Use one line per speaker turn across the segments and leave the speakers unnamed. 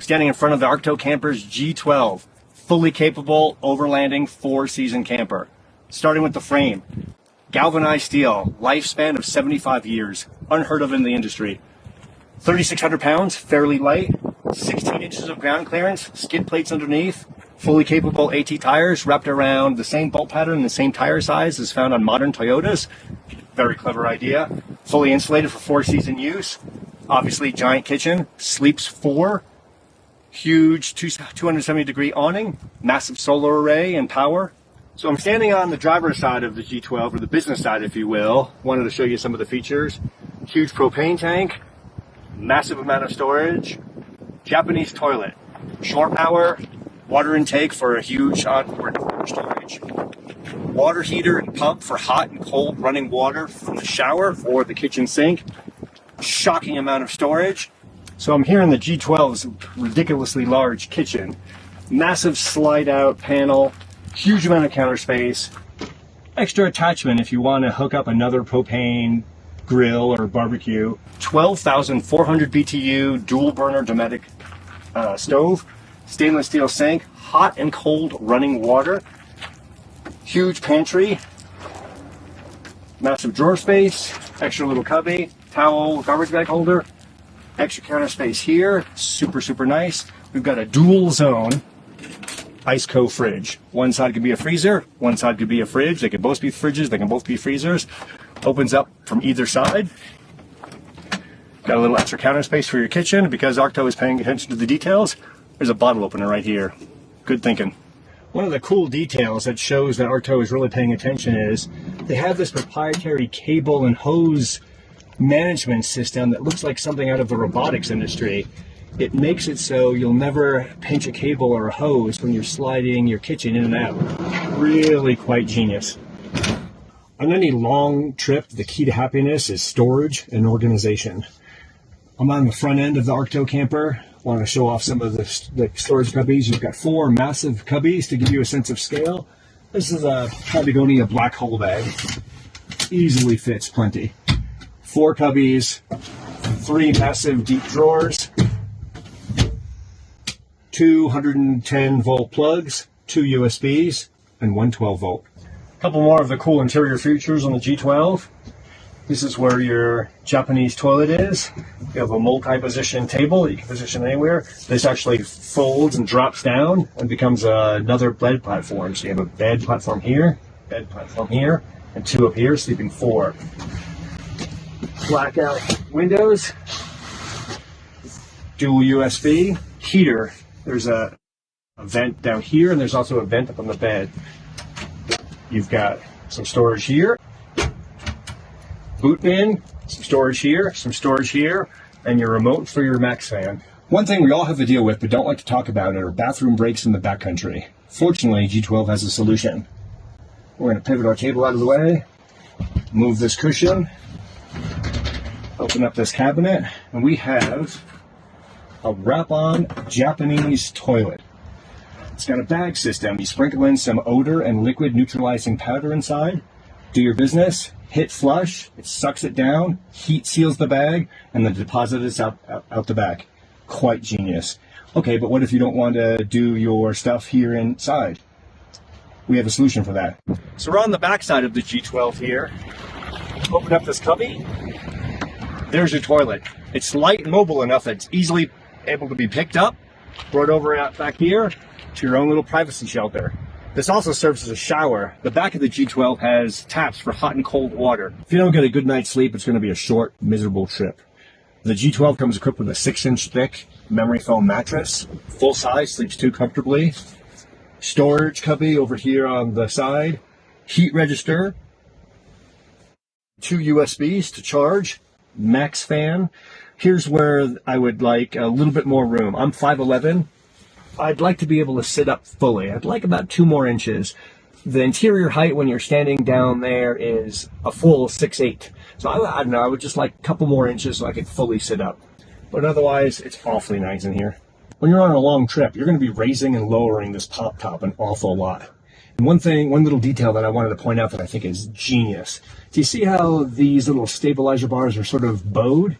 standing in front of the Arkto Camper's G12, fully capable overlanding 4-season camper. Starting with the frame, galvanized steel, lifespan of 75 years, unheard of in the industry. 3,600 pounds, fairly light, 16 inches of ground clearance, skid plates underneath, fully capable AT tires wrapped around the same bolt pattern and the same tire size as found on modern Toyotas. Very clever idea. Fully insulated for 4-season use. Obviously, giant kitchen, sleeps 4, huge 270-degree awning, massive solar array and power. So I'm standing on the driver's side of the G12, or the business side, if you will. Wanted to show you some of the features. Huge propane tank, massive amount of storage, Japanese toilet, shore power, water intake for a huge onboard storage, water heater and pump for hot and cold running water from the shower or the kitchen sink. Shocking amount of storage. So I'm here in the G12's ridiculously large kitchen. Massive slide out panel, huge amount of counter space, extra attachment if you want to hook up another propane grill or barbecue, 12,400 BTU dual burner Dometic stove, stainless steel sink, hot and cold running water, huge pantry, massive drawer space, extra little cubby, towel, garbage bag holder, extra counter space here, super nice. We've got a dual zone ice co fridge. One side could be a freezer, one side could be a fridge. They can both be fridges, they can both be freezers. Opens up from either side. Got a little extra counter space for your kitchen. Because Arkto is paying attention to the details, there's a bottle opener right here. Good thinking. One of the cool details that shows that Arkto is really paying attention is they have this proprietary cable and hose management system that looks like something out of the robotics industry. It makes it so you'll never pinch a cable or a hose when you're sliding your kitchen in and out. Really quite genius. On any long trip, the key to happiness is storage and organization. I'm on the front end of the Arkto camper. Want to show off some of the storage cubbies. You've got 4 massive cubbies to give you a sense of scale. This is a Patagonia black hole bag. Easily fits plenty. 4 cubbies, 3 massive deep drawers, 210 volt plugs, 2 USBs, and 1 12 volt. A couple more of the cool interior features on the G12. This is where your Japanese toilet is. You have a multi-position table that you can position anywhere. This actually folds and drops down and becomes another bed platform. So you have a bed platform here, and 2 up here, sleeping 4. Blackout windows, dual USB, heater. There's a vent down here, and there's also a vent up on the bed. You've got some storage here, boot bin, some storage here, and your remote for your Max fan. One thing we all have to deal with but don't like to talk about are bathroom breaks in the backcountry. Fortunately, G12 has a solution. We're going to pivot our table out of the way, move this cushion, open up this cabinet, and we have a wrap-on Japanese toilet. It's got a bag system. You sprinkle in some odor and liquid neutralizing powder inside, do your business, hit flush, it sucks it down, heat seals the bag, and then deposit it out the back. Quite genius. Okay, but what if you don't want to do your stuff here inside? We have a solution for that. So we're on the back side of the G12 here. Open up this cubby. There's your toilet. It's light and mobile enough that it's easily able to be picked up, brought over out back here to your own little privacy shelter. This also serves as a shower. The back of the G12 has taps for hot and cold water. If you don't get a good night's sleep, it's going to be a short, miserable trip. The G12 comes equipped with a 6-inch thick memory foam mattress. Full size, sleeps 2 comfortably. Storage cubby over here on the side. Heat register. 2 USBs to charge. Max fan. Here's where I would like a little bit more room. I'm 5'11". I'd like to be able to sit up fully. I'd like about 2 more inches. The interior height when you're standing down there is a full 6'8". So I don't know, I would just like a couple more inches so I could fully sit up. But otherwise, it's awfully nice in here. When you're on a long trip, you're going to be raising and lowering this pop top an awful lot. And one little detail that I wanted to point out that I think is genius. Do you see how these little stabilizer bars are sort of bowed?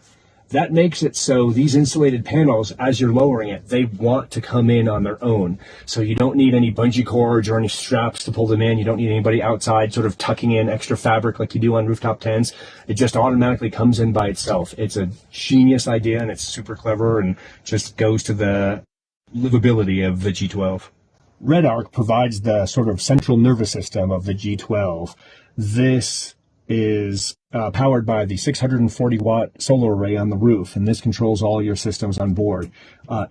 That makes it so these insulated panels, as you're lowering it, they want to come in on their own. So you don't need any bungee cords or any straps to pull them in. You don't need anybody outside sort of tucking in extra fabric like you do on rooftop tents. It just automatically comes in by itself. It's a genius idea, and it's super clever, and just goes to the livability of the G12. Red Arc provides the sort of central nervous system of the G12. This is powered by the 640 watt solar array on the roof, and this controls all your systems on board.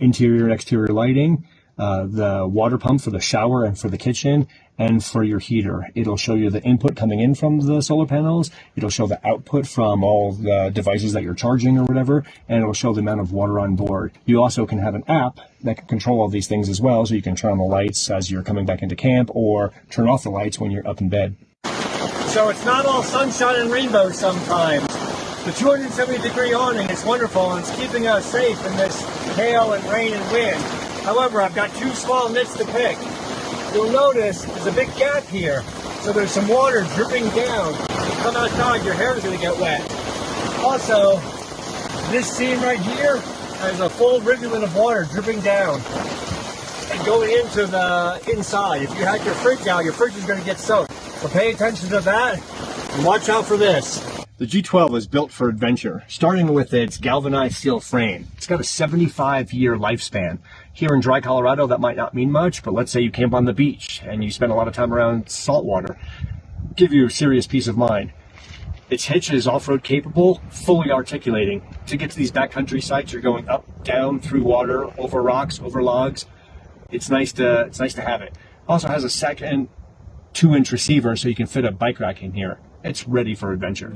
Interior and exterior lighting, the water pump for the shower and for the kitchen, and for your heater. It'll show you the input coming in from the solar panels, it'll show the output from all the devices that you're charging or whatever, and it'll show the amount of water on board. You also can have an app that can control all these things as well, so you can turn on the lights as you're coming back into camp, or turn off the lights when you're up in bed. So it's not all sunshine and rainbows sometimes. The 270-degree awning is wonderful, and it's keeping us safe in this hail and rain and wind. However, I've got two small nits to pick. You'll notice there's a big gap here, so there's some water dripping down. When you come outside, your hair is going to get wet. Also, this seam right here has a full rivulet of water dripping down and going into the inside. If you had your fridge out, your fridge is going to get soaked. So pay attention to that, and watch out for this. The G12 is built for adventure, starting with its galvanized steel frame. It's got a 75-year lifespan. Here in dry Colorado, that might not mean much, but let's say you camp on the beach and you spend a lot of time around salt water. Give you serious peace of mind. Its hitch is off-road capable, fully articulating. To get to these backcountry sites, you're going up, down, through water, over rocks, over logs. It's nice to have it. Also has a second 2-inch receiver, so you can fit a bike rack in here. It's ready for adventure.